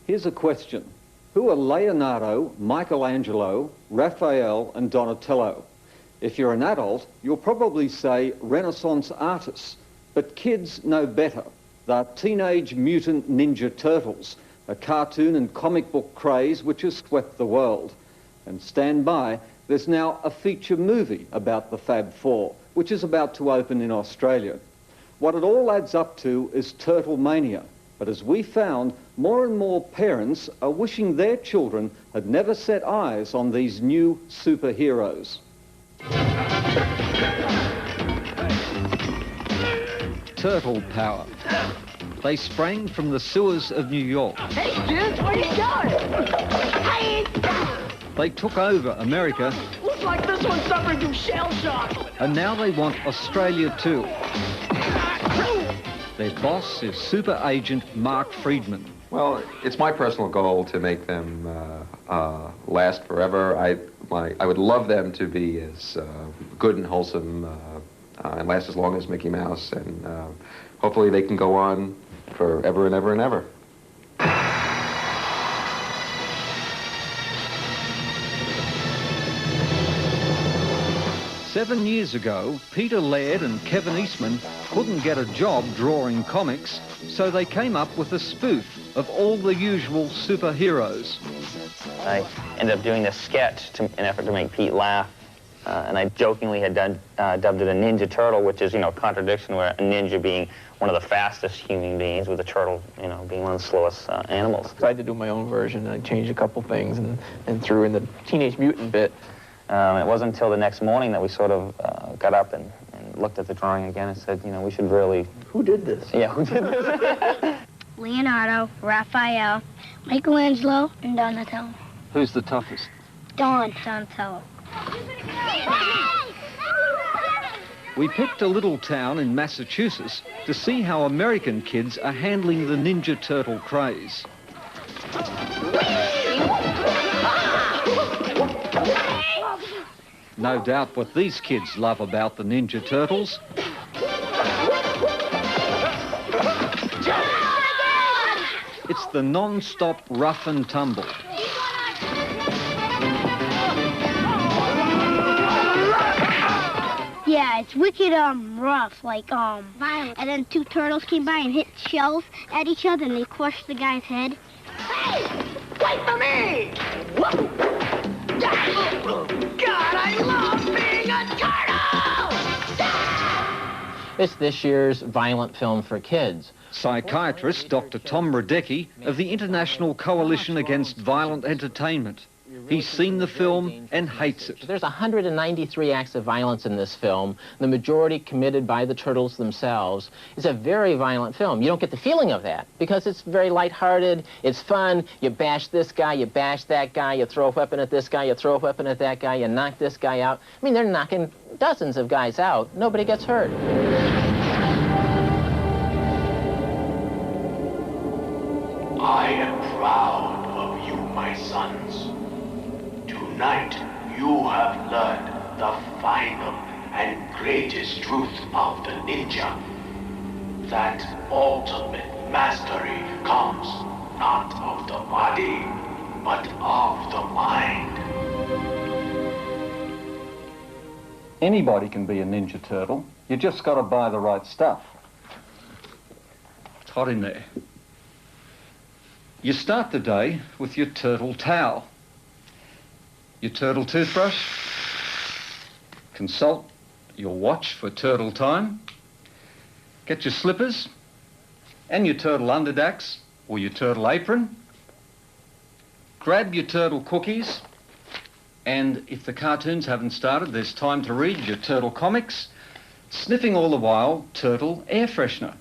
Here's a question. Who are Leonardo, Michelangelo, Raphael and Donatello? If you're an adult, you'll probably say Renaissance artists, but kids know better. They're Teenage Mutant Ninja Turtles, a cartoon and comic book craze which has swept the world. And stand by, there's now a feature movie about the Fab Four, which is about to open in Australia. What it all adds up to is Turtlemania. But as we found, more and more parents are wishing their children had never set eyes on these new superheroes. Turtle power. They sprang from the sewers of New York. Hey, dude, where you going? Hey! They took over America. Looks like this one's suffering from shell shock. And now they want Australia too. Their boss is super agent Mark Friedman. Well, it's my personal goal to make them last forever. I would love them to be as good and wholesome and last as long as Mickey Mouse, and hopefully they can go on forever and ever and ever. Seven years ago, Peter Laird and Kevin Eastman couldn't get a job drawing comics, so they came up with a spoof of all the usual superheroes. I ended up doing this sketch in an effort to make Pete laugh, and I jokingly had dubbed it a Ninja Turtle, which is, a contradiction, where a ninja being one of the fastest human beings, with a turtle, being one of the slowest animals. So I had to do my own version. I changed a couple things and threw in the Teenage Mutant bit. It wasn't until the next morning that we sort of got up and looked at the drawing again and said, we should really... Who did this? Yeah, who did this? Leonardo, Raphael, Michelangelo, and Donatello. Who's the toughest? Donatello. We picked a little town in Massachusetts to see how American kids are handling the Ninja Turtle craze. No doubt what these kids love about the Ninja Turtles. It's the non-stop rough and tumble. Yeah, it's wicked rough, like violent. And then two turtles came by and hit shells at each other and they crushed the guy's head. Hey! Wait for me! Whoa! God, I love being a turtle! It's this year's violent film for kids. Psychiatrist Dr. Tom Radecki of the International Coalition Against Violent Entertainment. He's seen the film and hates it. There's 193 acts of violence in this film, the majority committed by the turtles themselves. It's a very violent film. You don't get the feeling of that because it's very lighthearted, it's fun. You bash this guy, you bash that guy, you throw a weapon at this guy, you throw a weapon at that guy, you knock this guy out. I mean, they're knocking dozens of guys out. Nobody gets hurt. I am proud of you, my sons. Tonight, you have learned the final and greatest truth of the ninja. That ultimate mastery comes not of the body, but of the mind. Anybody can be a Ninja Turtle. You just got to buy the right stuff. It's hot in there. You start the day with your turtle towel, your turtle toothbrush, consult your watch for turtle time, get your slippers and your turtle underdacks or your turtle apron, grab your turtle cookies, and if the cartoons haven't started, there's time to read your turtle comics, sniffing all the while turtle air freshener.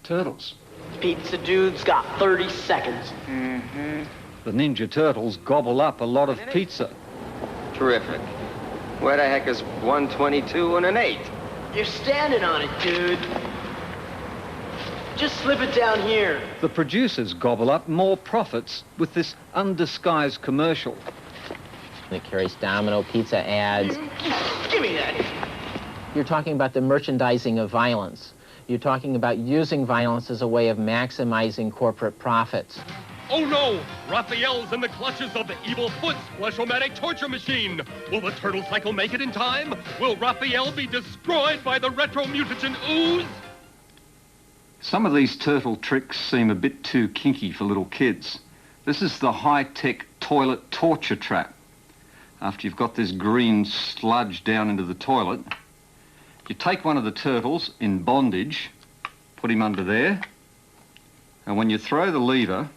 Turtles. Pizza dude's got 30 seconds. The Ninja Turtles gobble up a lot of pizza. Terrific. Where the heck is 122 and an 8? You're standing on it, dude. Just slip it down here. The producers gobble up more profits with this undisguised commercial. It carries Domino pizza ads. Give me that. You're talking about the merchandising of violence. You're talking about using violence as a way of maximizing corporate profits. Oh no! Raphael's in the clutches of the evil Foot's flesh-o-matic torture machine. Will the turtle cycle make it in time? Will Raphael be destroyed by the retro-mutagen ooze? Some of these turtle tricks seem a bit too kinky for little kids. This is the high-tech toilet torture trap. After you've got this green sludge down into the toilet, you take one of the turtles in bondage, put him under there, and when you throw the lever,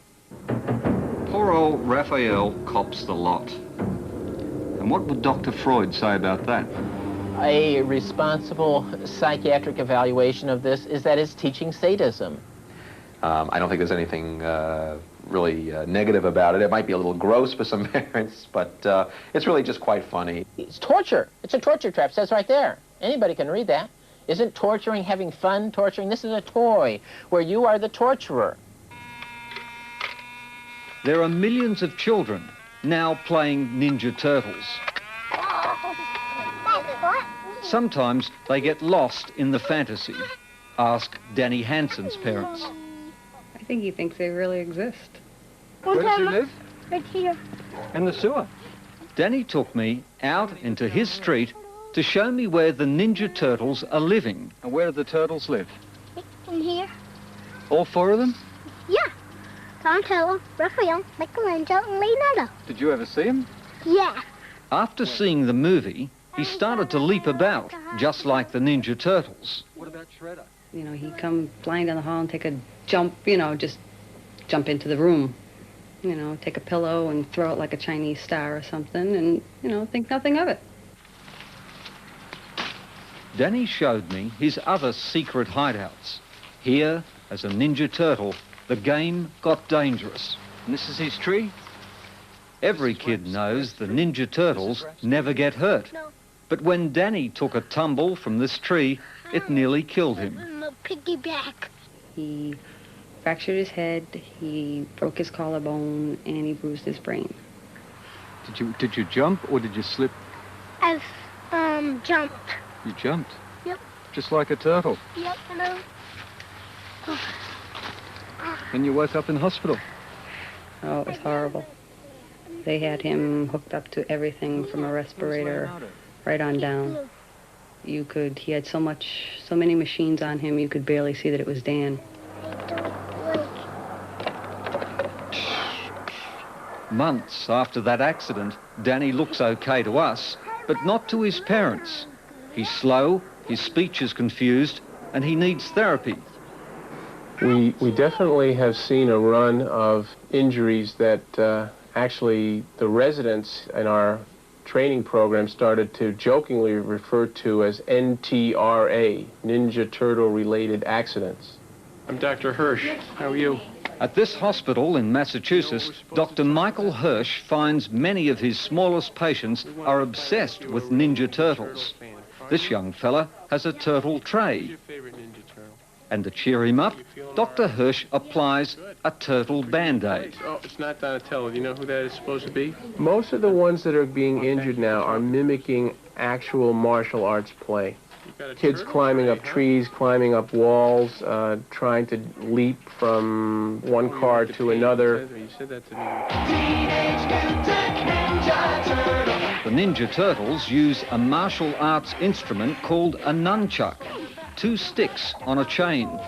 poor old Raphael cops the lot. And what would Dr. Freud say about that? A responsible psychiatric evaluation of this is that it's teaching sadism. I don't think there's anything really negative about it. It might be a little gross for some parents, but it's really just quite funny. It's torture. It's a torture trap. It says right there. Anybody can read that. Isn't torturing having fun? Torturing? This is a toy where you are the torturer. There are millions of children now playing Ninja Turtles. Sometimes they get lost in the fantasy. Ask Danny Hansen's parents. I think he thinks they really exist. Where does he live? Right here. In the sewer. Danny took me out into his street to show me where the Ninja Turtles are living. And where do the turtles live? In here. All four of them? Yeah. Donatello, Raphael, Michelangelo, and Leonardo. Did you ever see them? Yeah. After seeing the movie, he started to leap about, just like the Ninja Turtles. What about Shredder? You know, he'd come flying down the hall and take a jump, you know, just jump into the room. You know, take a pillow and throw it like a Chinese star or something and, you know, think nothing of it. Danny showed me his other secret hideouts. Here, as a Ninja Turtle, the game got dangerous. And this is his tree? Every kid knows the Ninja Turtles never get hurt. But when Danny took a tumble from this tree, it nearly killed him. Piggyback. He fractured his head, he broke his collarbone, and he bruised his brain. Did you jump or did you slip? I've jumped. You jumped? Yep. Just like a turtle. Yep, I know. And you woke up in hospital. Oh, it was horrible. They had him hooked up to everything from a respirator right on down. He had so many machines on him, you could barely see that it was Dan. Months after that accident, Danny looks okay to us, but not to his parents. He's slow, his speech is confused, and he needs therapy. We definitely have seen a run of injuries that actually the residents in our training program started to jokingly refer to as NTRA, Ninja Turtle-related accidents. I'm Dr. Hirsch. How are you? At this hospital in Massachusetts, Dr. Michael Hirsch finds many of his smallest patients are obsessed with Ninja Turtles. This young fella has a turtle tray. And to cheer him up, Dr. Hirsch applies a turtle Band-Aid. Oh, it's not Donatello. Do you know who that is supposed to be? Most of the ones that are being injured now are mimicking actual martial arts play. Kids climbing up trees, climbing up walls, trying to leap from one car to another. The Ninja Turtles use a martial arts instrument called a nunchuck. 2 sticks on a chain.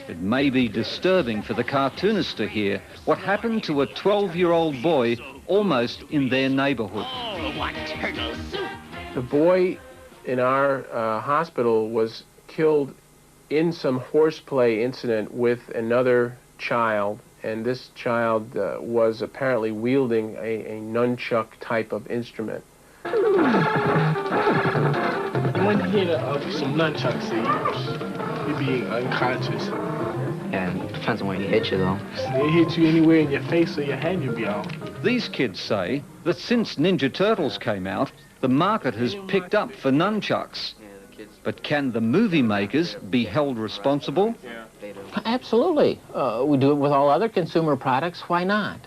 It may be disturbing for the cartoonist to hear what happened to a 12-year-old boy almost in their neighborhood. The boy in our hospital was killed in some horseplay incident with another child, and this child was apparently wielding a nunchuck type of instrument. When you hit some nunchucks, you'd be unconscious. Yeah, it depends on where he hit you, though. They hit you anywhere in your face or your head, you'd be out. These kids say that since Ninja Turtles came out, the market has picked up for nunchucks. But can the movie makers be held responsible? Absolutely. We do it with all other consumer products. Why not?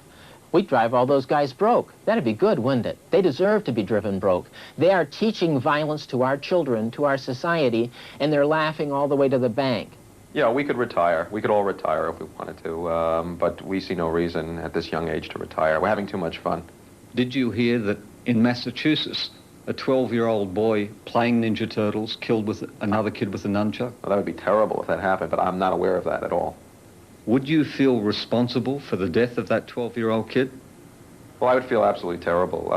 We'd drive all those guys broke. That'd be good, wouldn't it? They deserve to be driven broke. They are teaching violence to our children, to our society, and they're laughing all the way to the bank. Yeah, we could retire. We could all retire if we wanted to, but we see no reason at this young age to retire. We're having too much fun. Did you hear that in Massachusetts, a 12-year-old boy playing Ninja Turtles killed with another kid with a nunchuck? Well, that would be terrible if that happened, but I'm not aware of that at all. Would you feel responsible for the death of that 12-year-old kid? Well, I would feel absolutely terrible.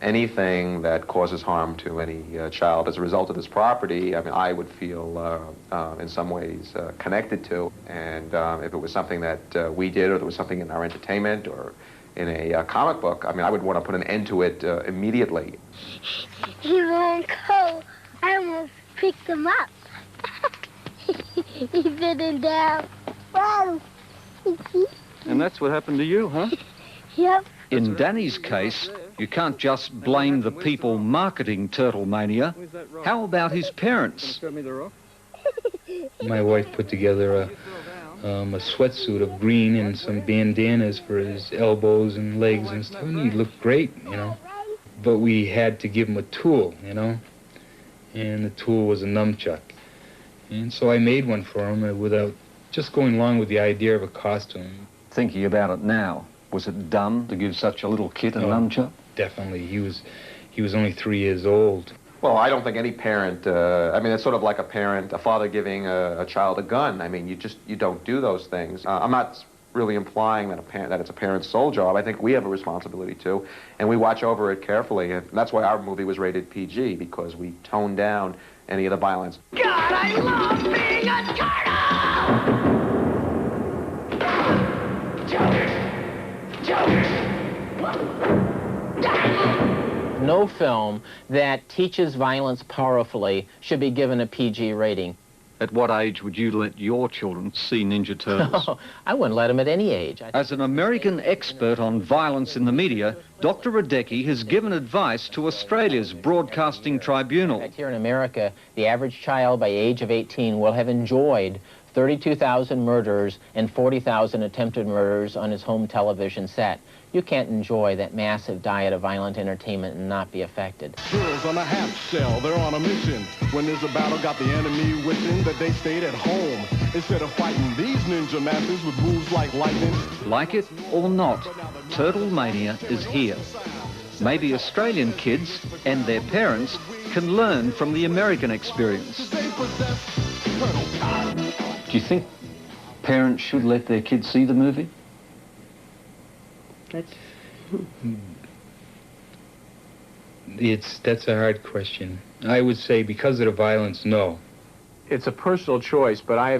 Anything that causes harm to any child as a result of this property, I mean, I would feel in some ways connected to. And if it was something that we did, or there was something in our entertainment or in a comic book, I mean, I would want to put an end to it immediately. He won't go. I almost picked him up. He's sitting down. Wow. And that's what happened to you, huh? Yep. In Danny's case, you can't just blame the people marketing Turtlemania. How about his parents? My wife put together a sweatsuit of green and some bandanas for his elbows and legs and stuff, and he looked great, you know. But we had to give him a tool, you know, and the tool was a nunchuck. And so I made one for him without just going along with the idea of a costume. Thinking about it now, was it dumb to give such a little kid a nunchuck? Definitely. He was only 3 years old. Well, I don't think any parent, I mean, it's sort of like a father giving a child a gun. I mean, you don't do those things. I'm not really implying that it's a parent's sole job. I think we have a responsibility too, and we watch over it carefully. And that's why our movie was rated PG, because we toned down any of the violence. God, I love being a turtle! No film that teaches violence powerfully should be given a PG rating. At what age would you let your children see Ninja Turtles? Oh, I wouldn't let them at any age. As an American expert on violence in the media, Dr. Radecki has given advice to Australia's Broadcasting Tribunal. In fact, here in America, the average child by age of 18 will have enjoyed 32,000 murders and 40,000 attempted murders on his home television set. You can't enjoy that massive diet of violent entertainment and not be affected. Girls on a half shell, they're on a mission. When there's a battle, got the enemy wishing that they stayed at home. Instead of fighting these ninja masters with moves like lightning. Like it or not, Turtlemania is here. Maybe Australian kids and their parents can learn from the American experience. Do you think parents should let their kids see the movie? That's a hard question. I would say because of the violence, no. It's a personal choice, but I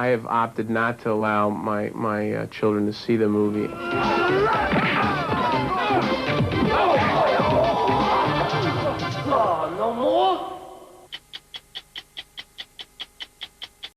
have opted not to allow my children to see the movie.